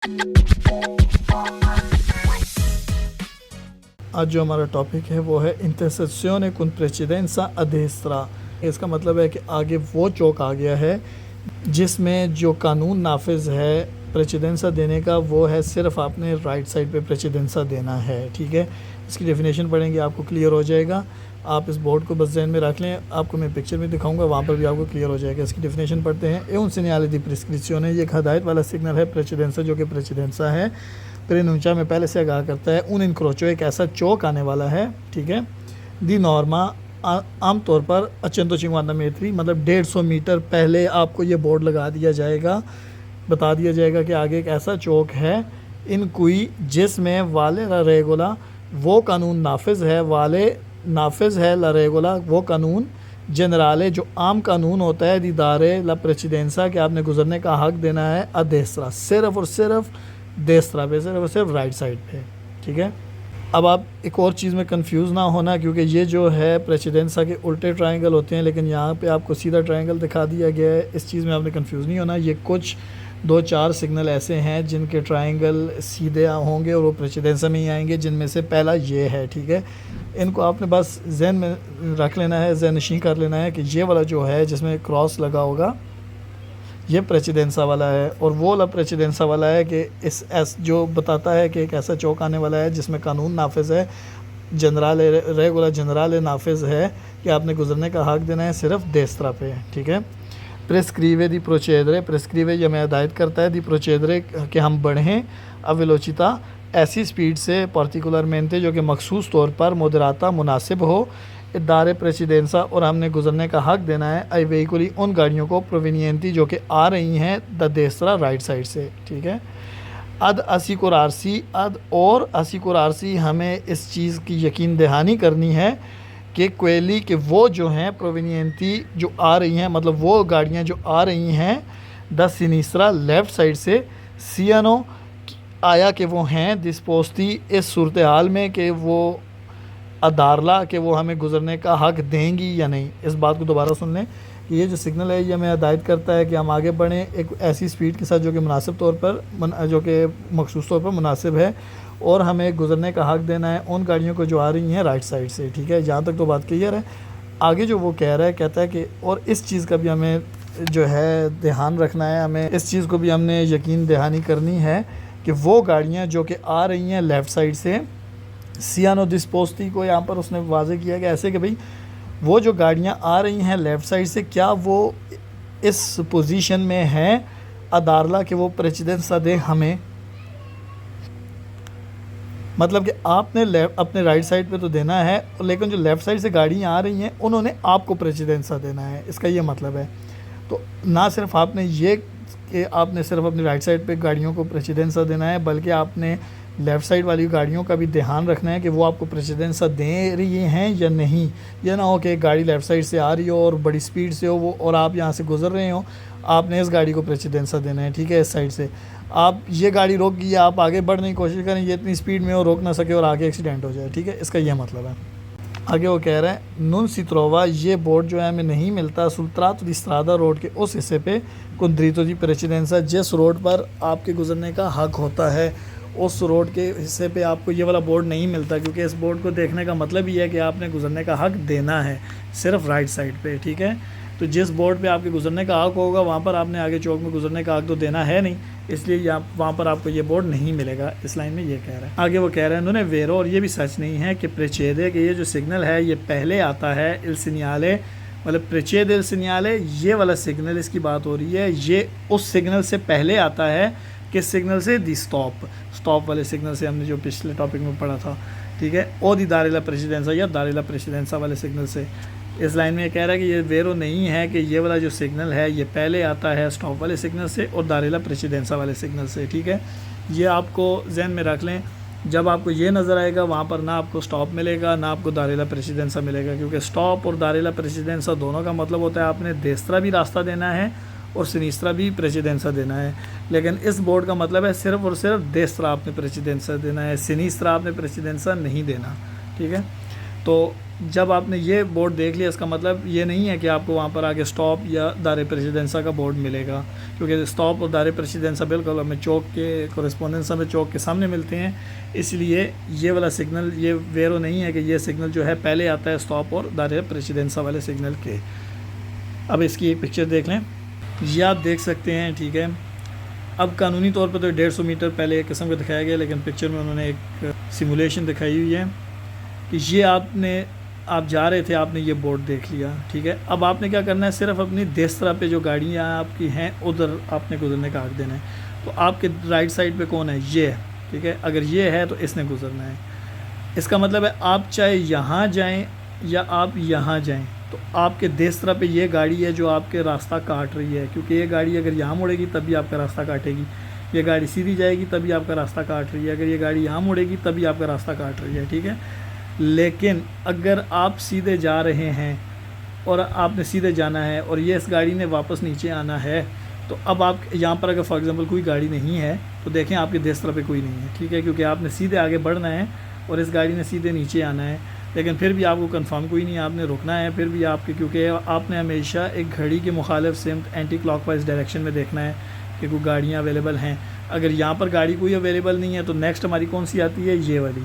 आज जो हमारा टॉपिक है वो है interception con precedenza a destra। इसका मतलब है कि आगे वो चौक आ गया है जिसमें जो कानून नाफिज है प्रेसिडेंसा देने का वो है सिर्फ आपने राइट साइड पे प्रेसिडेंसा देना है। ठीक है, इसकी डेफिनेशन पढ़ेंगे आपको क्लियर हो जाएगा। आप इस बोर्ड को बस जहन में रख लें, आपको मैं पिक्चर में दिखाऊंगा, वहाँ पर भी आपको क्लियर हो जाएगा। इसकी डेफिनेशन पढ़ते हैं। ए उन सिग्नल दी प्रिस्क्रिप्शन है, ये एक हदायत वाला सिग्नल है प्रेसिडेंसा जो कि प्रेसिडेंसा है। प्रेनुंचा में पहले से आगाह करता है उन इनक्रोचो एक ऐसा चौक आने वाला है। ठीक है, दी नॉर्मा आमतौर पर 850 मीटर मतलब 150 मीटर पहले आपको ये बोर्ड लगा दिया जाएगा, बता दिया जाएगा कि आगे एक ऐसा चौक है इन कोई जिसमें वाले ला रेगुला वो कानून नाफिज है, वाले नाफिज है ला रेगुला वो कानून जनराले जो आम कानून होता है दीदारे ला प्रेसिडेंसा कि आपने गुजरने का हक देना है अदेसरा, सिर्फ और सिर्फ देसरा पे, सिर्फ और सिर्फ राइट साइड पे। ठीक है, अब आप एक और चीज़ में कंफ्यूज ना होना, क्योंकि ये जो है प्रेसिडेंसा के उल्टे ट्रायंगल होते हैं, लेकिन यहाँ पे आपको सीधा ट्रायंगल दिखा दिया गया है। इस चीज़ में आपने कंफ्यूज नहीं होना। ये कुछ 2-4 सिग्नल ऐसे हैं जिनके ट्रायंगल सीधे होंगे और वो प्रेसिडेंसा में ही आएंगे, जिनमें से पहला ये है। ठीक है, इनको आपने बस जहन में रख लेना है, जहन नशीं कर लेना है कि ये वाला जो है जिसमें क्रॉस लगा होगा ये प्रेसिडेंसा वाला है, और वो वाला प्रेसिडेंसा वाला है कि इस जो बताता है कि एक ऐसा चौक आने वाला है जिसमें कानून नाफिज है, जनरल रेगुलर जनरल नाफिज है कि आपने गुजरने का हक देना है सिर्फ देसरा पे। ठीक है, प्रेस्क्रीवे दी प्रोचेदरे, प्रेस्क्रीवे ये हमें हिदायत करता है दी प्रोचेदरे कि हम बढ़ें अविलोचिता ऐसी स्पीड से पर्टिकुलरमेंटे जो कि मखसूस तौर पर मोदराता मुनासिब हो इदारे प्रेसिडेंसा, और हमने गुजरने का हक देना है आई वेहिकुली उन गाड़ियों को प्रोविनियंटी जो कि आ रही हैं द देसरा राइट साइड से। ठीक है, अद असीकुर आरसी अद और असीकुर आरसी हमें इस चीज़ की यकीन दहानी करनी है कि क्वेली के वो जो हैं प्रोविनियंटी जो आ रही हैं, मतलब वो गाड़ियाँ जो आ रही हैं द सिनीसरा लेफ़्ट साइड से सियानो आया कि वो हैं दिस्पोस्ती इस सूरत हाल में कि वो अदारला कि वो हमें गुजरने का हक देंगी या नहीं। इस बात को दोबारा सुन लें कि ये जो सिग्नल है ये हमें हिदायत करता है कि हम आगे बढ़ें एक ऐसी स्पीड के साथ जो कि मुनासिब तौर पर जो कि मखसूस तौर पर मुनासिब है, और हमें गुजरने का हक देना है उन गाड़ियों को जो आ रही हैं राइट साइड से। ठीक है, यहाँ तक तो बात क्लियर है। आगे जो वो कह रहा है, कहता है कि और इस चीज़ का भी हमें जो है ध्यान रखना है, हमें इस चीज़ को भी हमने यकीन दहानी करनी है कि वो गाड़ियाँ जो कि आ रही हैं लेफ़्ट साइड से सियानो दिस्पोस्ती को यहाँ पर उसने वाजे किया कि ऐसे कि भाई वो जो गाड़ियाँ आ रही हैं लेफ़्ट साइड से क्या वो इस पोजीशन में हैं अदारला कि वो प्रेसिडेंसा दे हमें, मतलब कि आपने अपने राइट साइड पे तो देना है, लेकिन जो लेफ़्ट साइड से गाड़ियाँ आ रही हैं उन्होंने आपको प्रेसिडेंसा देना है, इसका ये मतलब है। तो ना सिर्फ आपने ये कि आपने सिर्फ अपनी राइट साइड पे गाड़ियों को प्रेसिडेंसा देना है, बल्कि आपने लेफ़्ट साइड वाली गाड़ियों का भी ध्यान रखना है कि वो आपको प्रेसिडेंसा दे रही हैं या नहीं। यह ना हो कि एक गाड़ी लेफ़्ट साइड से आ रही हो और बड़ी स्पीड से हो वो, और आप यहाँ से गुजर रहे हो, आपने इस गाड़ी को प्रेसिडेंसा देना है। ठीक है, इस साइड से आप ये गाड़ी रोक गई, आप आगे बढ़ने की कोशिश करें, ये इतनी स्पीड में हो रोक ना सके और आगे एक्सीडेंट हो जाए। ठीक है, इसका यह मतलब है। आगे वो कह रहे हैं नुन सित्रोवा ये बोर्ड जो है हमें नहीं मिलता सुल्त्रातो दी स्ट्रादा रोड के उस हिस्से पे कुंद्रीतो दी प्रेसिडेंसा जिस रोड पर आपके गुजरने का हक होता है, उस रोड के हिस्से पे आपको ये वाला बोर्ड नहीं मिलता, क्योंकि इस बोर्ड को देखने का मतलब ये है कि आपने गुजरने का हक देना है सिर्फ राइट साइड पे। ठीक है, तो जिस बोर्ड पे आपके गुजरने का हक होगा वहाँ पर आपने आगे चौक में गुजरने का हक तो देना है नहीं, इसलिए यहाँ वहाँ पर आपको ये बोर्ड नहीं मिलेगा। इस लाइन में ये कह रहा है। आगे वो कह रहे हैं उन्होंने वेरो, और ये भी सच नहीं है कि प्रेचेदे कि ये जो सिग्नल है ये पहले आता है इल सिग्नाले, मतलब प्रेचेदे इल सिग्नाले ये वाला सिग्नल इसकी बात हो रही है, ये उस सिग्नल से पहले आता है। किस सिग्नल से? दी स्टॉप वाले सिग्नल से, हमने जो पिछले टॉपिक में पढ़ा था। ठीक है, और दी दारेला प्रेसिडेंसा या दारेला प्रेसिडेंसा वाले सिग्नल से। इस लाइन में ये कह रहा है कि ये वेरो नहीं है कि ये वाला जो सिग्नल है ये पहले आता है स्टॉप वाले सिग्नल से और दारेला प्रेसिडेंसा वाले सिग्नल से। ठीक है, ये आपको जहन में रख लें। जब आपको ये नज़र आएगा वहाँ पर ना आपको स्टॉप मिलेगा ना आपको दारेला प्रेसिडेंसा मिलेगा, क्योंकि स्टॉप और दारेला प्रेसिडेंसा दोनों का मतलब होता है आपने देसरा भी रास्ता देना है और सिनीस्त्रा भी प्रेसिडेंसा देना है। लेकिन इस बोर्ड का मतलब है सिर्फ और सिर्फ देसरा आपने प्रेसिडेंसा देना है, सिनीस्त्रा आपने प्रेसिडेंसा नहीं देना। ठीक है, तो जब आपने ये बोर्ड देख लिया, इसका मतलब ये नहीं है कि आपको वहाँ पर आगे स्टॉप या दारे प्रेसिडेंसा का बोर्ड मिलेगा, क्योंकि स्टॉप और दारे प्रेसिडेंसा बिल्कुल हमें चौक के कॉरेस्पोंडेंस हमें चौक के सामने मिलते हैं। इसलिए ये वाला सिग्नल ये वेरो नहीं है कि ये सिग्नल जो है पहले आता है स्टॉप और दारे प्रेसिडेंसा वाले सिग्नल के। अब इसकी एक पिक्चर देख लें, ये आप देख सकते हैं, ठीक है। अब कानूनी तौर पर तो 150 मीटर पहले एक किस्म का दिखाया गया, लेकिन पिक्चर में उन्होंने एक सिमुलेशन दिखाई हुई है कि ये आप जा रहे थे, आपने ये बोर्ड देख लिया, ठीक है। अब आपने क्या करना है, सिर्फ अपनी देसरा पे जो गाड़ियाँ आपकी हैं उधर आपने गुजरने का हक देना है। तो आपके राइट साइड पे कौन है, ये है, ठीक है। अगर ये है तो इसने गुजरना है। इसका मतलब है आप चाहे यहाँ जाएँ या आप यहाँ जाएँ, तो आपके देसरा पे ये गाड़ी है जो आपके रास्ता काट रही है, क्योंकि ये गाड़ी अगर यहाँ मुड़ेगी तभी आपका रास्ता काटेगी। ये गाड़ी सीधी जाएगी तभी आपका रास्ता काट रही है, अगर ये गाड़ी यहाँ मुड़ेगी तभी आपका रास्ता काट रही है, ठीक है। लेकिन अगर आप सीधे जा रहे हैं और आपने सीधे जाना है और ये इस गाड़ी ने वापस नीचे आना है, तो अब आप यहाँ पर अगर फॉर एग्ज़ाम्पल कोई गाड़ी नहीं है तो देखें आपके देसरा पे कोई नहीं है, ठीक है, क्योंकि आपने सीधे आगे बढ़ना है और इस गाड़ी ने सीधे नीचे आना है। लेकिन फिर भी आपको कंफर्म कोई नहीं है, आपने रुकना है फिर भी आपके, क्योंकि आपने हमेशा एक घड़ी के मुखालिफ सिमत एंटी क्लॉकवाइज डायरेक्शन में देखना है कि कोई गाड़ियाँ अवेलेबल हैं। अगर यहाँ पर गाड़ी कोई अवेलेबल नहीं है तो नेक्स्ट हमारी कौन सी आती है, ये वाली,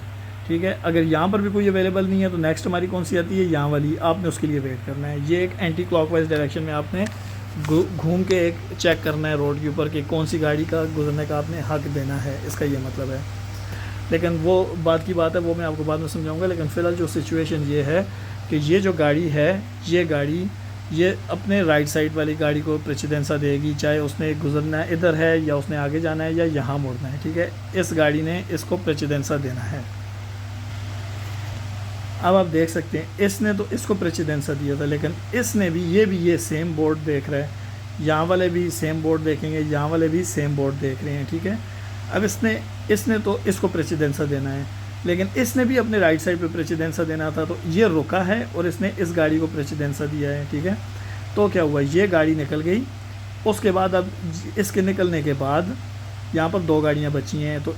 ठीक है। अगर यहाँ पर भी कोई अवेलेबल नहीं है तो नेक्स्ट हमारी कौन सी आती है, यहाँ वाली। आपने उसके लिए वेट करना है। ये एक एंटी क्लॉकवाइज डायरेक्शन में आपने घूम के एक चेक करना है रोड के ऊपर कि कौन सी गाड़ी का गुजरने का आपने हक देना है, इसका ये मतलब है। लेकिन वो बात की बात है, वो मैं आपको बाद में समझाऊंगा। लेकिन फ़िलहाल जो सिचुएशन ये है कि ये जो गाड़ी है, ये गाड़ी ये अपने राइट साइड वाली गाड़ी को प्रेसिडेंसा देगी, चाहे उसने गुजरना है इधर है या उसने आगे जाना है या यहाँ मुड़ना है, ठीक है। इस गाड़ी ने इसको प्रेसिडेंसा देना है। अब आप देख सकते हैं इसने तो इसको प्रेसिडेंसा दिया था, लेकिन इसने भी ये सेम बोर्ड देख रहा है, यहाँ वाले भी सेम बोर्ड देखेंगे, यहाँ वाले भी सेम बोर्ड देख रहे हैं, ठीक है। अब इसने तो इसको प्रेसिडेंसा देना है, लेकिन इसने भी अपने राइट साइड पे प्रेसिडेंसा देना था, तो ये रुका है और इसने इस गाड़ी को प्रेसिडेंसा दिया है, ठीक है। तो क्या हुआ, ये गाड़ी निकल गई। उसके बाद अब इसके निकलने के बाद यहाँ पर 2 गाड़ियाँ बची हैं, तो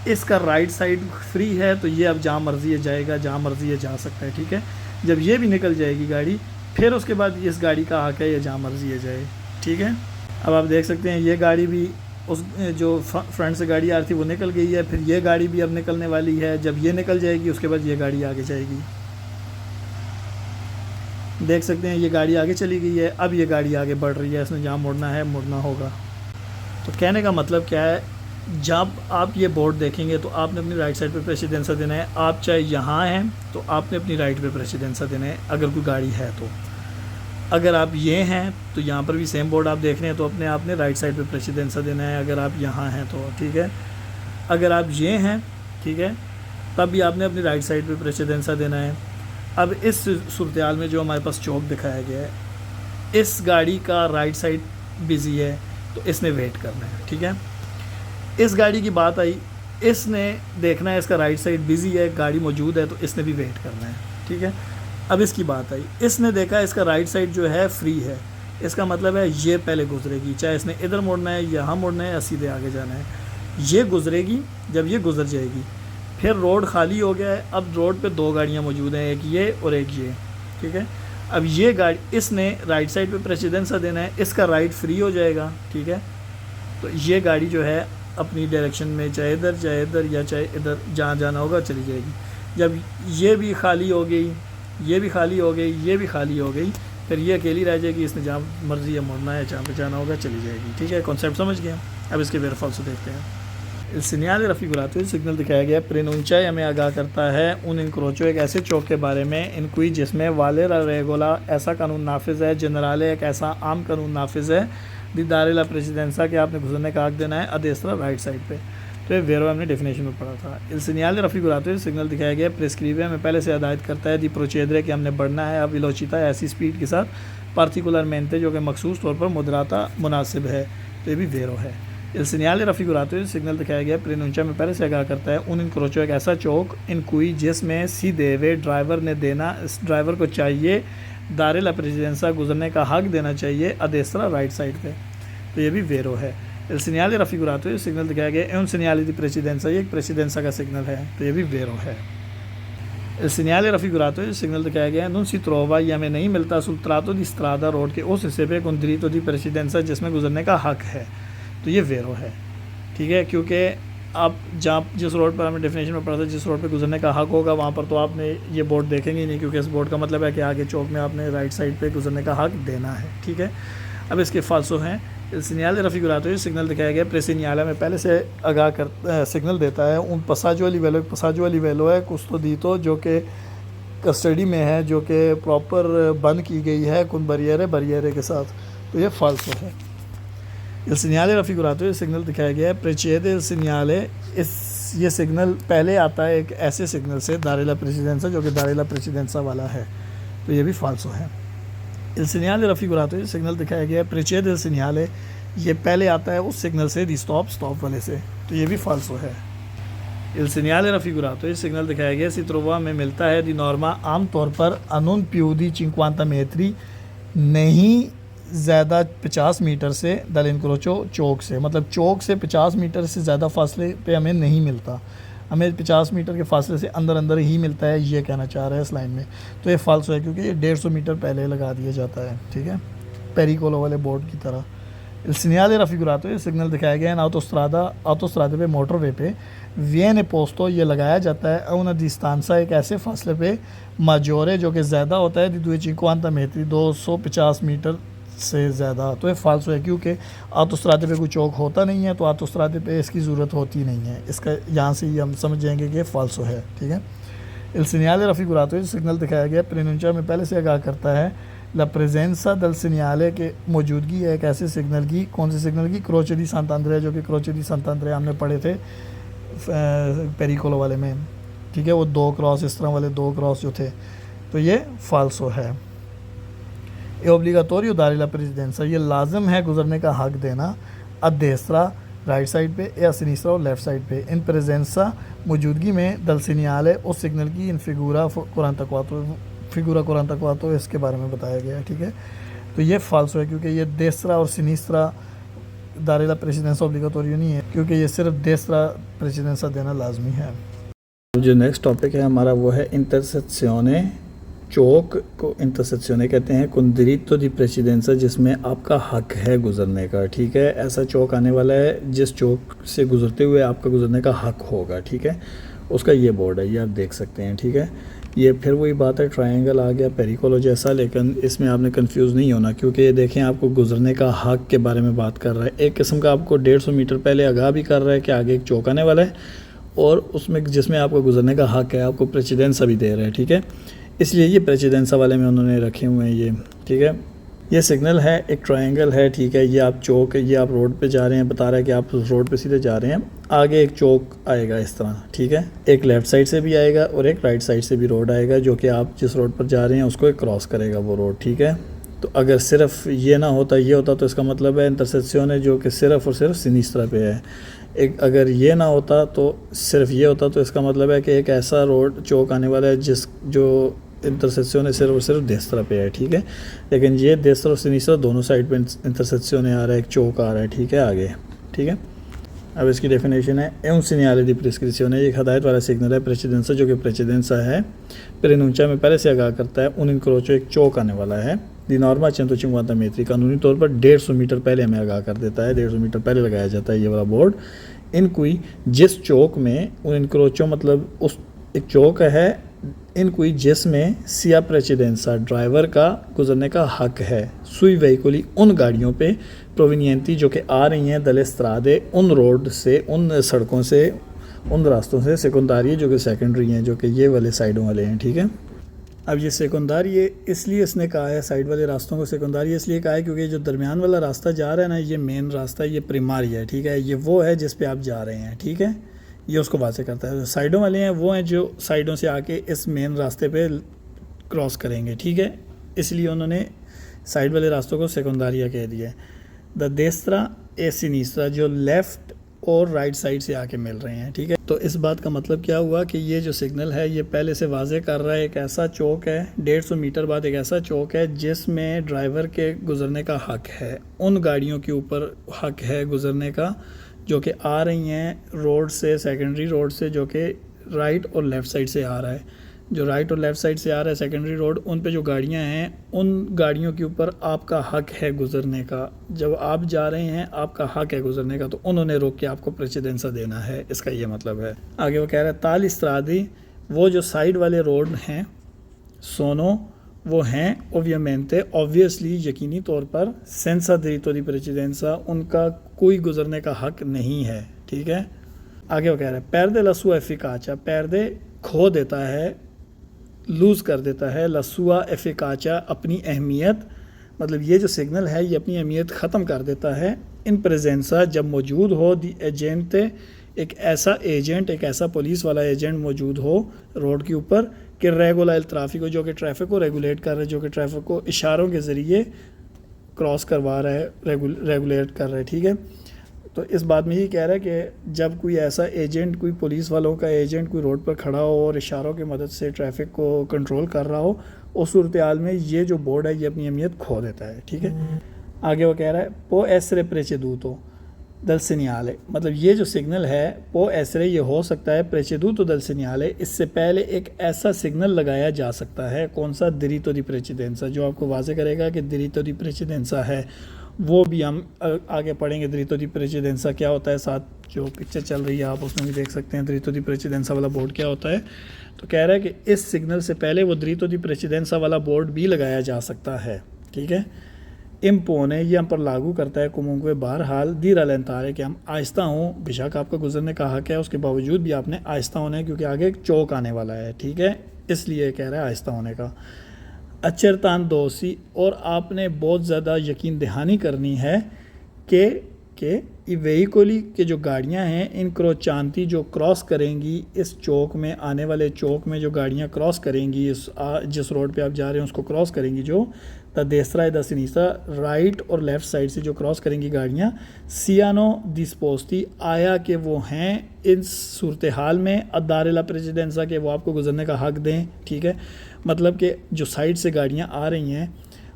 इसका राइट साइड फ्री है, तो ये अब जहाँ मर्ज़ी है जाएगा, जहाँ मर्ज़ी है जा सकता है, ठीक है। जब ये भी निकल जाएगी गाड़ी, फिर उसके बाद इस गाड़ी का हक है ये जहाँ मर्ज़ी है जाए, ठीक है। अब आप देख सकते हैं ये गाड़ी भी उस जो फ्रंट से गाड़ी आ रही थी वो निकल गई है, फिर ये गाड़ी भी अब निकलने वाली है। जब ये निकल जाएगी उसके बाद ये गाड़ी आगे जाएगी। देख सकते हैं ये गाड़ी आगे चली गई है, अब ये गाड़ी आगे बढ़ रही है, इसने जहाँ मुड़ना है मुड़ना होगा। तो कहने का मतलब क्या है, जब आप ये बोर्ड देखेंगे तो आपने अपनी राइट साइड पे प्रेसिडेंसा देना है। आप चाहे यहाँ हैं तो आपने अपनी राइट पे प्रेसिडेंसा देना है अगर कोई गाड़ी है तो। अगर आप ये हैं तो यहाँ पर भी सेम बोर्ड आप देख रहे हैं, तो अपने आपने राइट साइड पे प्रेसिडेंसा देना है अगर आप यहाँ हैं तो, ठीक है। अगर आप ये हैं, ठीक है, तब भी आपने अपनी राइट साइड पे प्रेसिडेंसा देना है। अब इस सूरत में जो हमारे पास चौक दिखाया गया है, इस गाड़ी का राइट साइड बिज़ी है तो इसने वेट करना है, ठीक है। इस गाड़ी की बात आई, इसने देखना है इसका राइट साइड बिज़ी है, गाड़ी मौजूद है, तो इसने भी वेट करना है, ठीक है। अब इसकी बात आई, इसने देखा इसका राइट साइड जो है फ्री है, इसका मतलब है ये पहले गुजरेगी, चाहे इसने इधर मुड़ना है, यहाँ मुड़ना है या सीधे आगे जाना है, ये गुजरेगी। जब ये गुजर जाएगी फिर रोड खाली हो गया है, अब रोड पे 2 गाड़ियाँ मौजूद हैं, एक ये और एक ये, ठीक है। अब ये गाड़ी, इसने राइट साइड पे प्रेसिडेंसा देना है, इसका राइट फ्री हो जाएगा, ठीक है। तो ये गाड़ी जो है अपनी डायरेक्शन में चाहे इधर या चाहे इधर जहाँ जाना होगा चली जाएगी। जब ये भी खाली हो गई, ये भी खाली हो गई, ये भी खाली हो गई, फिर ये अकेली रह जाएगी, इसने जहाँ मर्ज़ी है मुड़ना है, जहाँ पे जाना होगा चली जाएगी, ठीक है। कॉन्सेप्ट समझ गया। अब इसके वेरफॉल से देखते हैं। इस सिग्नल रफ़ीगुराते हुए सिग्नल दिखाया गया प्रेनुंचाई हमें आगाह करता है उन इनक्रोचो एक ऐसे चौक के बारे में इनक्वी जिसमें वाले रेगोला ऐसा कानून नाफिज है, जनराले एक ऐसा आम कानून नाफिज है, दी दारे ला प्रेसिडेंसा के आपने गुजरने का हक देना है अदेसरा राइट साइड पे। तो ये वेरो हमने डेफिनेशन में पढ़ा था। इस सिग्नल रफ़ीगुराते हुए सिग्नल दिखाया गया प्रेस्क्रिबे हमें पहले से हिदायत करता है दी प्रोचेदरे कि हमने बढ़ना है अब विलोचिता ऐसी स्पीड के साथ पार्टिकुलर मेनते जो कि मखसूस तौर पर मुदराता मुनासिब है, तो ये भी वेरो है। इल सिग्नल रफ़ीगुराते हुए सिग्नल दिखाया गया प्रेनुंचा में पहले से आगाह करता है उन इनक्रोचो एक ऐसा चौक इन कोई जिसमें सीधे वे ड्राइवर ने देना, इस ड्राइवर को चाहिए दारे ला प्रेसिडेंसा गुजरने का हक देना चाहिए अदेसरा राइट साइड पे, तो ये भी वेरो है। इल सिग्नल रफ़ीगुराते हुए सिग्नल दिखाया गया एन सिग्नल दी प्रेसिडेंसा, ये एक प्रेसिडेंसा का सिग्नल है, तो ये भी वेरो है। Il segnale raffigurato, il signal दिखाया गया है, non si trova या में नहीं मिलता sul tratto di strada road के उस हिस्से पे con diritto di precedenza जिसमें गुजरने का हक है। तो ये वेरो है, ठीक है, क्योंकि आप जहाँ जिस रोड पर हमें डेफिनेशन में पढ़ा था जिस रोड पे गुजरने का हक होगा वहाँ पर तो आपने ये बोर्ड देखेंगे ही नहीं, क्योंकि इस बोर्ड का मतलब है कि आगे चौक में आपने राइट साइड पे गुजरने का हक देना है, ठीक है। अब इसके फाल्सो हैं, सिग्नल रफिगुरातो है, सिग्नल दिखाया गया प्रेसिनियाला में पहले से आगाह कर सिग्नल देता है उन पसाजो वाली वेलो है कुस्तोदीतो जो कि कस्टडी में है, जो कि प्रॉपर बंद की गई है कुन बरियरे के साथ, तो ये फाल्सो है। il segnale raffigurato ये सिग्नल दिखाया गया है प्रेचेदे il segnale, इस ये सिग्नल पहले आता है एक ऐसे सिग्नल से दारेला प्रेसिडेंसा जो कि दारेला प्रेसिडेंसा वाला है, तो ये भी फाल्सो है। il segnale raffigurato ये सिग्नल दिखाया गया है प्रेचेदे il segnale, ये पहले आता है उस सिग्नल से दी स्टॉप वाले से, तो ये भी फाल्सो है। il segnale raffigurato ये सिग्नल दिखाया गया si trova में मिलता है दी नॉर्मा आमतौर पर non più di 50 metri, नहीं ज़्यादा 50 मीटर से दलिनक्रोचो चौक से, मतलब चौक से 50 मीटर से ज़्यादा फासले पे हमें नहीं मिलता, हमें 50 मीटर के फासले से अंदर ही मिलता है, ये कहना चाह रहा है इस लाइन में। तो ये फाल्सो है क्योंकि ये 150 मीटर पहले लगा दिया जाता है, ठीक है, पेरिकोलो वाले बोर्ड की तरह। il segnale raffigurato ये सिग्नल दिखाया गया है ऑटोस्ट्रादा पे मोटरवे पे वियने पोस्टो ये लगाया जाता है उन डिस्टेंसा एक ऐसे फासले पे माजोरे जो कि ज़्यादा होता है 250 metri 250 मीटर से ज़्यादा, तो ये फाल्सो है क्योंकि ऑटोस्ट्रादे पे कोई चौक होता नहीं है, तो ऑटोस्ट्रादे पे इसकी ज़रूरत होती नहीं है, इसका यहाँ से ही हम समझ जाएंगे कि फाल्सो है, ठीक है। il segnale raffigurato ये सिग्नल दिखाया गया प्रेनुंचा में पहले से आगाह करता है ला प्रेजेंसा दल सिग्नले के मौजूदगी है एक ऐसे सिग्नल की, कौन से सिग्नल की, क्रोचे दी सांतांद्रे, जो कि क्रोचे दी सांतांद्रे हमने पढ़े थे पेरिकोलो वाले में, ठीक है, वो 2 क्रॉस इस तरह वाले 2 क्रॉस जो थे, तो ये फाल्सो है। ये ओब्लिगाटोरियो दारेला प्रेसिडेंसा ये लाजम है गुजरने का हक देना अदेस्त्रा राइट साइड पे या सिनिस्त्रा और लेफ़्ट साइड पे, इन प्रेजेंसा मौजूदगी में दल सिग्नले उस सिग्नल की इन फिगूरा कुरांताक्वातो इसके बारे में बताया गया है, ठीक है। तो ये फाल्सो है क्योंकि ये देस्त्रा और सिनिस्त्रा दारेला प्रेसिडेंसा ओब्लिगाटोरियो नहीं है, क्योंकि ये सिर्फ देस्त्रा प्रेसिडेंसा देना लाजमी है। जो नेक्स्ट टॉपिक है हमारा वो है इंटरसेक्शने, चौक को इंटरसेक्शने कहते हैं कुन diritto di precedenza जिसमें आपका हक है गुजरने का, ठीक है, ऐसा चौक आने वाला है जिस चौक से गुजरते हुए आपका गुजरने का हक होगा, ठीक है, उसका ये बोर्ड है, ये आप देख सकते हैं, ठीक है। ये फिर वही बात है, ट्रायंगल आ गया पेरिकोलो जैसा, लेकिन इसमें आपने कंफ्यूज नहीं होना क्योंकि ये देखें आपको गुजरने का हक के बारे में बात कर रहा है, एक किस्म का आपको 150 मीटर पहले आगाह भी कर रहा है कि आगे एक चौक आने वाला है, और उसमें जिसमें आपको गुजरने का हक है आपको प्रेसिडेंसा भी दे रहा है, ठीक है, इसलिए ये प्रेसिडेंसा वाले में उन्होंने रखे हुए हैं ये, ठीक है। ये सिग्नल है, एक ट्रायंगल है, ठीक है, ये आप चौक है, ये आप रोड पे जा रहे हैं, बता रहा है कि आप उस रोड पे सीधे जा रहे हैं, आगे एक चौक आएगा इस तरह, ठीक है, एक लेफ़्ट साइड से भी आएगा और एक राइट साइड से भी रोड आएगा जो कि आप जिस रोड पर जा रहे हैं उसको क्रॉस करेगा वो रोड, ठीक है। तो अगर सिर्फ ये ना होता ये होता तो इसका मतलब है इंटरसेक्शन है जो कि सिर्फ और सिर्फ सिनिस्त्रा पे है, एक अगर ये ना होता तो सिर्फ ये होता तो इसका मतलब है कि एक ऐसा रोड चौक आने वाला है जो इंटरसेक्शन है सिर्फ और सिर्फ देस्त्रा पे है, ठीक है, लेकिन ये देस्त्रा और सिनिस्त्रा दोनों साइड पे इंटरसेक्शन आ रहा है, एक चौक आ रहा है, ठीक है, आगे, ठीक है। अब इसकी डेफिनेशन है एम सिग्नले दी प्रेस्क्रिप्शन है, एक हदायत वाला सिग्नल है प्रेसिडेंसा जो कि प्रेसिडेंसा है प्रेनुंचा में पहले से आगाह करता है उन इंक्रोचो एक चौक आने वाला है दी नॉर्मा 150 metri कानूनी तौर पर 150 मीटर पहले हमें आगाह कर देता है, 150 मीटर पहले लगाया जाता है ये वाला बोर्ड, इन कोई जिस चौक में उन इंक्रोचो मतलब उस एक चौक है इन कोई जिसमें सिया प्रेसिडेंसा ड्राइवर का गुजरने का हक है, सुई वेहिकुली उन गाड़ियों पे प्रोविनियंती जो कि आ रही हैं दले स्त्रादे उन रोड से, उन सड़कों से, उन रास्तों से, सेकेंडारी जो कि सेकेंडरी हैं जो कि ये वाले साइडों वाले हैं, ठीक है। अब ये सेकेंडारी है इसलिए इसने कहा है साइड वाले रास्तों को सेकेंडारी इसलिए कहा है क्योंकि जो दरमियान वाला रास्ता जा रहा है ना ये मेन रास्ता है, ये प्राइमरी है, ठीक है, ये वो है जिस पे आप जा रहे हैं, ठीक है, ये उसको वाज़ेह करता है। जो साइडों वाले हैं वो हैं जो साइडों से आके इस मेन रास्ते पे क्रॉस करेंगे, ठीक है, इसलिए उन्होंने साइड वाले रास्तों को सेकेंडारिया कह दिया। द देस्त्रा ए सिनिस्त्रा जो लेफ़्ट और राइट साइड से आके मिल रहे हैं, ठीक है। तो इस बात का मतलब क्या हुआ कि ये जो सिग्नल है ये पहले से वाज़ेह कर रहा है एक ऐसा चौक है 150 मीटर बाद एक ऐसा चौक है जिसमें ड्राइवर के गुजरने का हक है, उन गाड़ियों के ऊपर हक है गुजरने का जो कि आ रही हैं रोड से, सेकेंडरी रोड से, जो कि राइट और लेफ़्ट साइड से आ रहा है, जो राइट और लेफ़्ट साइड से आ रहा है सेकेंडरी रोड, उन पे जो गाड़ियां हैं उन गाड़ियों के ऊपर आपका हक है गुजरने का। जब आप जा रहे हैं आपका हक है गुजरने का, तो उन्होंने रोक के आपको प्रेसिडेंसा देना है, इसका ये मतलब है। आगे वो कह रहा है ताल इस्त्रादी, वो जो साइड वाले रोड हैं सोनो वो हैं ओबियमेंटे ऑब्वियसली यकीनी तौर पर, सेंसा दिरितो दी प्रेसिडेंसा उनका कोई गुजरने का हक नहीं है, ठीक है। आगे वो कह रहा है पैरदे लसुआ एफिकाचा, पैरदे खो देता है, लूज़ कर देता है, लसुआ एफिकाचा अपनी अहमियत, मतलब ये जो सिग्नल है ये अपनी अहमियत ख़त्म कर देता है। इन प्रेजेंसा जब मौजूद हो दी एजेंट, एक ऐसा एजेंट, एक ऐसा पुलिस वाला एजेंट मौजूद हो रोड के ऊपर कि रेगुलर ट्रैफिक हो, जो कि ट्रैफिक को रेगुलेट कर रहा है, जो कि ट्रैफिक को इशारों के ज़रिए क्रॉस करवा रहा है, रेगुलेट कर रहा है, ठीक है। तो इस बात में ये कह रहा है कि जब कोई ऐसा एजेंट, कोई पुलिस वालों का एजेंट कोई रोड पर खड़ा हो और इशारों की मदद से ट्रैफिक को कंट्रोल कर रहा हो, उस सूरत हाल में ये जो बोर्ड है ये अपनी अहमियत खो देता है, ठीक है। आगे वो कह रहा है पो एसरे प्रेचेदूतो दल सिनियाले, मतलब ये जो सिग्नल है पो एसरे ये हो सकता है प्रेचेदूतो दल सिनियाले, इससे पहले एक ऐसा सिग्नल लगाया जा सकता है, कौन सा, दिरितो दी प्रेसिडेंसा, जो आपको वाजे करेगा कि दिरितो दी प्रेसिडेंसा है। वो भी हम आगे पढ़ेंगे दिरितो दी प्रेसिडेंसा क्या होता है, साथ जो पिक्चर चल रही है आप उसमें भी देख सकते हैं दिरितो दी प्रेसिडेंसा वाला बोर्ड क्या होता है। तो कह रहा है कि इस सिग्नल से पहले वो दिरितो दी प्रेसिडेंसा वाला बोर्ड भी लगाया जा सकता है, ठीक है। इम्पोने ये हम पर लागू करता है कुमुंगे बहरहाल दीरा लेंतार है कि हम आहिस्ता हूँ, बेशक आपका गुजरने का हक है, उसके बावजूद भी आपने आहिस्ता होना है क्योंकि आगे एक चौक आने वाला है, ठीक है, इसलिए कह रहा है आहिस्ता होने का। अचरतान दोसी, और आपने बहुत ज़्यादा यकीन दहानी करनी है कि वेहिकोली के जो गाड़ियां हैं इन क्रोचांती जो क्रॉस करेंगी इस चौक में, आने वाले चौक में जो गाड़ियां क्रॉस करेंगी, जिस रोड पे आप जा रहे हैं उसको क्रॉस करेंगी, जो द देसरा द सिनीसा, राइट और लेफ़्ट साइड से जो क्रॉस करेंगी गाड़ियां, सियानो डिस्पोस्टी, आया कि वो हैं इस सूरत हाल में अदारेला प्रेसिडेंसा के वो आपको गुजरने का हक दें, ठीक है। मतलब कि जो साइड से गाड़ियां आ रही हैं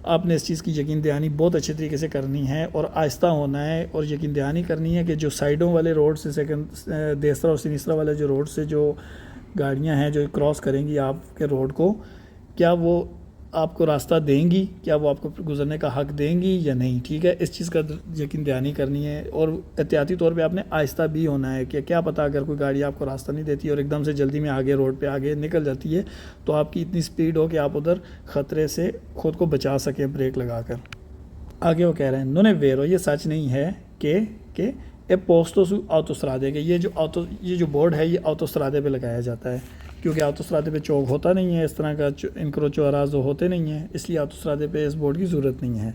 आपने इस चीज़ की यकीन दहानी बहुत अच्छे तरीके से करनी है और आहिस्ता होना है, और यकीन दहानी करनी है कि जो साइडों वाले रोड से सेकंड देसरा और सिनीसरा वाले जो रोड से जो गाड़ियां हैं जो क्रॉस करेंगी आपके रोड को, क्या वो आपको रास्ता देंगी, क्या वो आपको गुजरने का हक देंगी या नहीं, ठीक है। इस चीज़ का यकीन दहानी करनी है और एहतियाती तौर पे आपने आहिस्ता भी होना है कि क्या पता अगर कोई गाड़ी आपको रास्ता नहीं देती और एकदम से जल्दी में आगे रोड पे आगे निकल जाती है तो आपकी इतनी स्पीड हो कि आप उधर ख़तरे से ख़ुद को बचा सकें ब्रेक लगाकर। आगे वो कह रहे हैं नोने वेरो, ये सच नहीं है कि ए पोस्टो सु ऑटोस्ट्रादे के, ये जो बोर्ड है ये ऑटोस्ट्रादे पे लगाया जाता है क्योंकि ऑटोस्ट्रादे पे चौक होता नहीं है, इस तरह का इनक्रोचो अराजो होते नहीं हैं, इसलिए ऑटोस्ट्रादे पे इस बोर्ड की ज़रूरत नहीं है।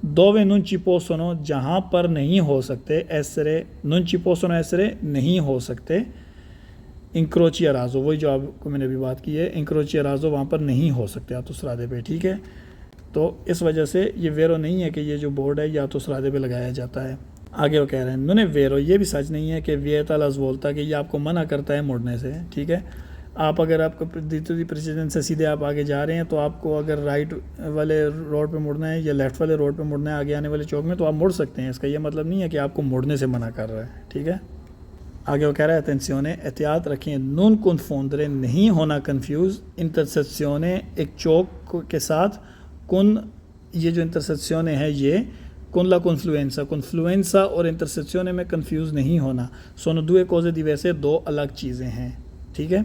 दोवे नुन चिपोसोनो, जहाँ पर नहीं हो सकते एसरे, नुन चिपोसोनो एसरे नहीं हो सकते, इंक्रोची अराजो, वही जो आपको मैंने अभी बात की है, इंक्रोची अराजो वहाँ पर नहीं हो सकते ऑटोस्ट्रादे पे, ठीक है। तो इस वजह से ये वेरो नहीं है कि ये जो बोर्ड है ये ऑटोस्ट्रादे पे लगाया जाता है। आगे वो कह रहे हैं नुने वेरो, ये भी सच नहीं है कि वियतालस बोलता कि ये आपको मना करता है मुड़ने से, ठीक है। आप अगर आपको दूसरी प्रेसिडेंट से सीधे आप आगे जा रहे हैं तो आपको अगर राइट वाले रोड पे मुड़ना है या लेफ़्ट वाले रोड पे मुड़ना है आगे आने वाले चौक में तो आप मुड़ सकते हैं, इसका ये मतलब नहीं है कि आपको मुड़ने से मना कर रहा है, ठीक है। आगे वो कह रहा है अटेंसियोने, एहतियात रखें, नून कन्फोंदरे, नहीं होना कन्फ्यूज़, इंटरसेप्सियोने एक चौक के साथ, कुन ये जो इंटरसेप्सियोने है ये कुन कन्फ्लुएंसा और इंटरसेप्सियोने में कन्फ्यूज़ नहीं होना। सोनो दुए कोजे दिवैसे दो अलग चीज़ें हैं, ठीक है।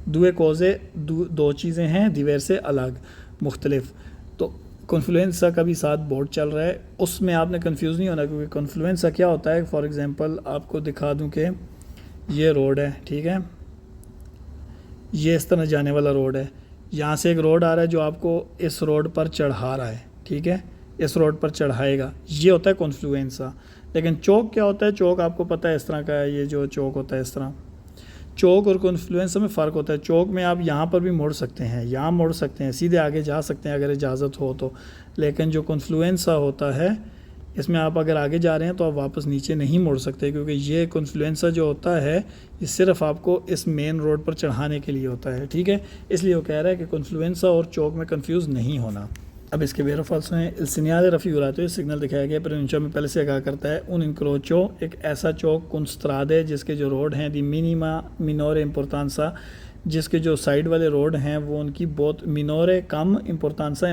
दुए कोजे दो चीज़ें हैं, दिवेर से अलग मुख्तलिफ। तो कन्फ्लुएंसा का भी साथ बोर्ड चल रहा है, उसमें आपने कंफ्यूज नहीं होना क्योंकि कन्फ्लुएंसा क्या होता है, फॉर एग्जांपल आपको दिखा दूं कि ये रोड है, ठीक है, ये इस तरह जाने वाला रोड है, यहाँ से एक रोड आ रहा है जो आपको इस रोड पर चढ़ा रहा है, ठीक है, इस रोड पर चढ़ाएगा, ये होता है कन्फ्लुएंसा। लेकिन चौक क्या होता है, चौक आपको पता है इस तरह का है, ये जो चौक होता है इस तरह, चौक और कन्फ्लुएंसा में फ़र्क होता है। चौक में आप यहाँ पर भी मुड़ सकते हैं, यहाँ मुड़ सकते हैं, सीधे आगे जा सकते हैं अगर इजाज़त हो तो, लेकिन जो कन्फ्लुएंसा होता है इसमें आप अगर आगे जा रहे हैं तो आप वापस नीचे नहीं मुड़ सकते क्योंकि ये कन्फ्लुएंसा जो होता है ये सिर्फ आपको इस मेन रोड पर चढ़ाने के लिए होता है, ठीक है। इसलिए वो कह रहा है कि कन्फ्लुएंसा और चौक में कंफ्यूज नहीं होना। अब इसके वेरो फॉल्स हैं, इल सिग्नल रफ़ी उरातो, ये सिग्नल दिखाया गया प्रोविंशियो में पहले से आगाह करता है, उन इंक्रोचो एक ऐसा चौक कुन स्त्रादे जिसके जो रोड हैं दी मिनिमा मिनोरे इम्पोर्टांसा, जिसके जो साइड वाले रोड हैं वो उनकी बहुत मिनोरे कम इम्पोर्टेंस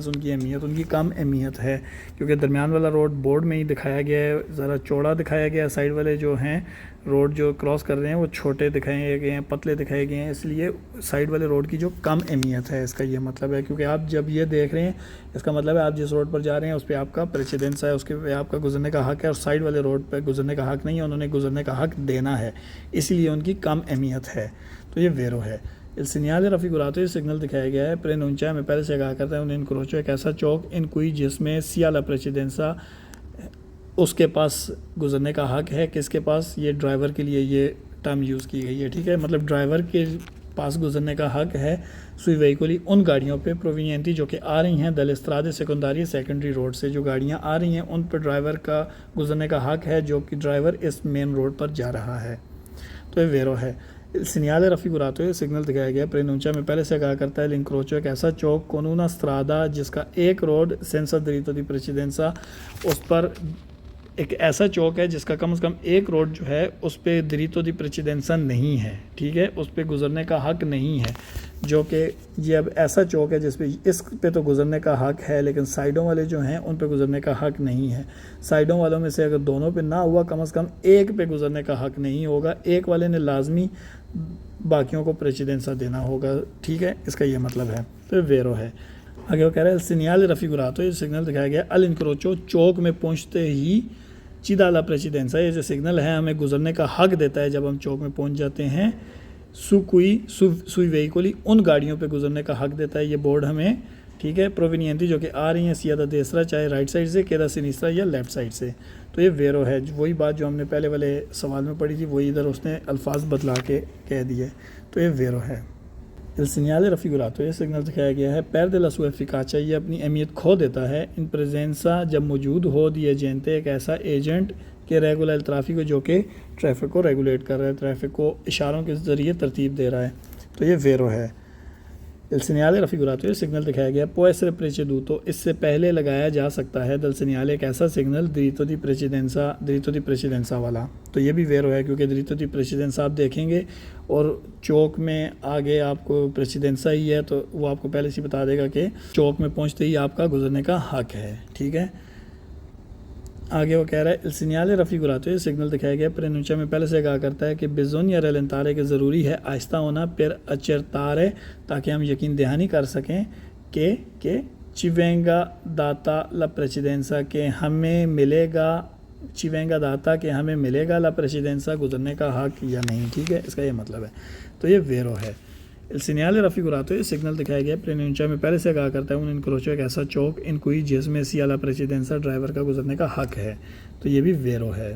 उनकी अहमियत उनकी कम अहमियत है, क्योंकि दरमियान वाला रोड बोर्ड में ही दिखाया गया है, ज़रा चौड़ा दिखाया गया है। साइड वाले जो हैं रोड जो क्रॉस कर रहे हैं वो छोटे दिखाए गए हैं, पतले दिखाए गए हैं, इसलिए साइड वाले रोड की जो कम अहमियत है इसका ये मतलब है। क्योंकि आप जब ये देख रहे हैं इसका मतलब है आप जिस रोड पर जा रहे हैं उस पर आपका प्रेसिडेंस है, उसके पे आपका गुजरने का हक है, और साइड वाले रोड पर गुजरने का हक नहीं है, उन्होंने गुजरने का हक देना है, इसीलिए उनकी कम अहमियत है। तो ये वेरो है। Il segnale raffigurato ये सिग्नल दिखाया गया है प्रेनुंचा में पहले से कहा करता है उन इनक्रोचो एक ऐसा चौक इन कोई जिसमें सिया ला प्रेसिडेंसा उसके पास गुजरने का हक है। किसके पास? ये ड्राइवर के लिए ये टर्म यूज़ की गई है, ठीक है, मतलब ड्राइवर के पास गुजरने का हक है सुई वेहिकुली उन गाड़ियों पे प्रोविनियंटी जो कि आ रही हैं दल इस्त्रादे सेकेंडरी सेकेंडरी रोड से, जो गाड़ियां आ रही हैं उन पर ड्राइवर का गुजरने का हक है जो कि ड्राइवर इस मेन रोड पर जा रहा है। तो ये वेरो है। सिग्नल रफिगुरातो ये सिग्नल दिखाया गया प्रेनुंचा में पहले से कहा करता है लिंक्रोचो एक ऐसा चौक कोनूना स्त्रादा जिसका एक रोड सेंसा दरितो दी प्रेसिडेंसा उस पर एक ऐसा चौक है जिसका कम से कम एक रोड जो है उस पर दरितो दी प्रेसिडेंसा नहीं है, ठीक है, उस पर गुजरने का हक नहीं है। जो कि ये अब ऐसा चौक है जिस पे इस पे तो गुजरने का हक है लेकिन साइडों वाले जो हैं उन पे गुजरने का हक नहीं है। साइडों वालों में से अगर दोनों पे ना हुआ कम से कम एक पे गुजरने का हक नहीं होगा, एक वाले ने लाजमी बाकियों को प्रेसिडेंसा देना होगा, ठीक है, इसका ये मतलब है। तो वेरो है। आगे वो कह रहा है सिग्नल रफिगुरातो ये सिग्नल दिखाया गया अल इनक्रोचो चौक में पहुँचते ही चिदाला प्रेसिडेंसा ये जो सिग्नल है हमें गुजरने का हक देता है जब हम चौक में पहुँच जाते हैं। सुई वेहिकुली उन गाड़ियों पे गुजरने का हक देता है ये बोर्ड हमें, ठीक है, प्रोविनियंती जो कि आ रही हैं सियादा देसरा चाहे राइट साइड से केदा सिनिस्त्रा या लेफ़्ट साइड से। तो ये वेरो है, वही बात जो हमने पहले वाले सवाल में पढ़ी थी वही इधर उसने अल्फाज बदला के कह दिए। तो ये वेरो है। इल सिग्नल रफिगुरातो ये सिग्नल दिखाया गया है पैर दे ला सू एफिकाचा ये अपनी अहमियत खो देता है इन प्रेजेंसा जब मौजूद हो दिए जेंते एक ऐसा एजेंट के रेगुलर ट्रैफिक जो कि ट्रैफिक को रेगुलेट कर रहा है, ट्रैफिक को इशारों के ज़रिए तरतीब दे रहा है। तो ये वेरो है। दल सिग्नल रफिगुरातो ये सिग्नल दिखाया गया पोएसरे प्रेसिडूतो इससे पहले लगाया जा सकता है दल सिग्नल एक ऐसा सिग्नल दरितो दी प्रेसिडेंसा वाला। तो ये भी वेरो है क्योंकि दरितो दी प्रेसिडेंसा आप देखेंगे और चौक में आगे आपको प्रेसिडेंसा ही है तो वो आपको पहले से बता देगा कि चौक में पहुंचते ही आपका गुजरने का हक है, ठीक है। आगे वो कह रहा है सिग्नल रफिगुरातो ये सिग्नल दिखाया गया प्रेनुंचा में पहले से कहा करता है कि बिजोन या रेलेंतारे के ज़रूरी है आहिस्ता होना फिर अचरतारे ताकि हम यकीन दहानी कर सकें कि चिवेंगा दाता ला प्रेसिडेंसा के हमें मिलेगा चिवेंगा दाता के हमें मिलेगा ला प्रेसिडेंसा गुजरने का हक या नहीं, ठीक है, इसका ये मतलब है। तो ये वेरो है। सिग्नल रफिगुरातो ये सिग्नल दिखाया गया प्रेनुंचा में पहले से कहा करता है उन इनक्रोचो एक ऐसा चौक इन कोई जिसमें सियाला प्रेसिडेंसा ड्राइवर का गुजरने का हक है। तो ये भी वेरो है।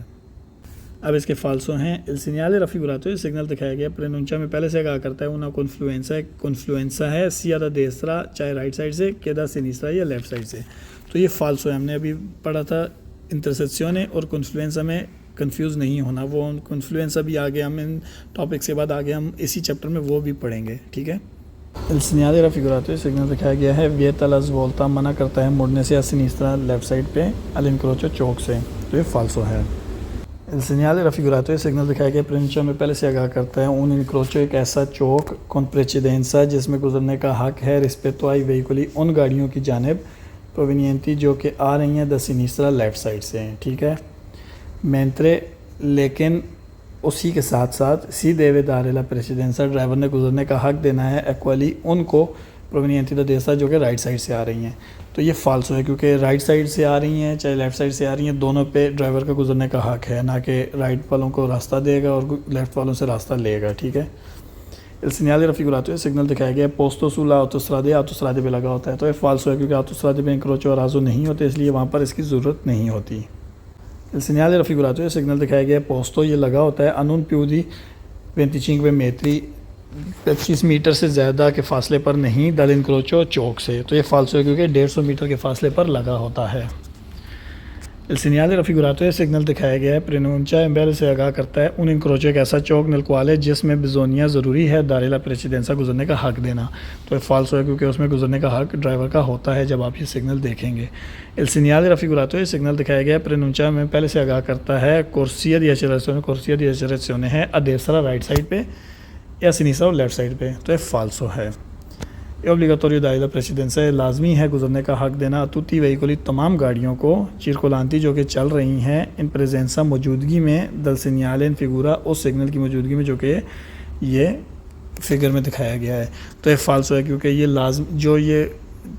अब इसके फाल्सो हैं। सिग्नल रफिगुरातो ये सिग्नल दिखाया गया प्रेनुंचा में पहले से कहा करता है उना कॉन्फ्लुएंसा है सियादा देसरा चाहे राइट साइड से केदा सिनिस्त्रा या लेफ़्ट साइड से। तो ये फाल्सो है, हमने अभी पढ़ा था इंटरसेक्शन और कॉन्फ्लुएंसा में कंफ्यूज नहीं होना, वो कॉन्फ्लुएंस अभी आगे हम इन टॉपिक से बाद आगे हम इसी चैप्टर में वो भी पढ़ेंगे, ठीक है। सिग्नल रफिगुरातो सिग्नल दिखाया गया है वियतलस वोल्टा मना करता है मुड़ने से सिनिस्त्रा लेफ्ट साइड पे अल इनक्रोचो चौक से। तो ये फाल्सो है। सिग्नल रफिगुरातो सिग्नल दिखाया गया प्रेनुंचा में पहले से आगाह करता है उन इनक्रोचो एक ऐसा चौक कौन प्रेसिडेंसा जिसमें गुजरने का हक है रिस्पेक्टो आई वेहिकुली उन गाड़ियों की जानिब प्रोविनियंती जो कि आ रही हैं द सिनिस्त्रा लेफ्ट साइड से, ठीक है। मेंत्रे लेकिन उसी के साथ साथ सी देवे दारेला प्रेसिडेंसा ड्राइवर ने गुजरने का हक देना है एक्वली उनको प्रोविनियंटी द देसा जो कि राइट साइड से आ रही हैं। तो ये फाल्सो है क्योंकि राइट साइड से आ रही हैं चाहे लेफ़्ट साइड से आ रही हैं दोनों पे ड्राइवर का गुजरने का हक है, ना कि राइट वालों को रास्ता देगा और लेफ़्ट वालों से रास्ता लेगा, ठीक है। सिग्नल रफिगुरातो सिग्नल दिखाया गया पोस्तो सुला आतोस्रादे पे लगा होता है। तो ये फाल्सो है क्योंकि आतोस्रादे पे इंक्रोचो और आजो नहीं होते इसलिए वहाँ पर इसकी ज़रूरत नहीं होती। सिग्नल रफिगुरातो सिग्नल दिखाया गया पोस्तो ये लगा होता है अनून प्यूदी 25 मेत्री 25 मीटर से ज़्यादा के फासले पर नहीं दल इनक्रोचो चौक से। तो ये फाल्सो है क्योंकि 150 मीटर के फासले पर लगा होता है। सिग्नल रफिगुरातो सिग्नल दिखाया गया है प्रेनुंचा एम्बेल से आगाह करता है उन इनक्रोचो एक ऐसा चौक नलकुआले जिसमें बिजोनिया ज़रूरी है दारेला प्रेसिडेंसा गुजरने का हक देना। तो ये फाल्सो है क्योंकि उसमें गुजरने का हक ड्राइवर का होता है जब आप ये सिग्नल देखेंगे। सिग्नल रफिगुरातो सिग्नल दिखाया गया प्रेनुंचा में पहले से आगाह करता है कोर्सिया दी अचरेसियोने है अदेसरा राइट साइड पे या सिनीस्ट्रा और लेफ़्ट साइड पे, तो ये फाल्सो है। ये ओब्लिगाटोरियो दाइला प्रेसिडेंसा है, लाजमी है गुजरने का हक देना तुती वेहिकुली तमाम गाड़ियों को चिरकुलांती जो कि चल रही हैं इन प्रेजेंसा मौजूदगी में दल सिग्नल इन फिगूरा उस सिग्नल की मौजूदगी में जो कि ये फिगर में दिखाया गया है। तो ये फाल्सो है क्योंकि ये लाजम जो ये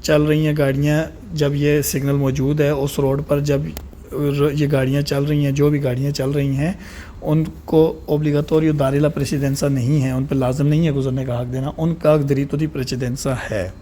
चल रही हैं गाड़ियाँ, जब ये सिग्नल मौजूद है उस रोड पर, जब ये गाड़ियाँ चल रही हैं, जो भी गाड़ियाँ चल रही हैं उनको ओब्लिगाटोरियो दारिला प्रेसिडेंसा नहीं है, उन पर लाजम नहीं है गुजरने का हक देना, उनका हक दरीतो दी प्रेसिडेंसा है।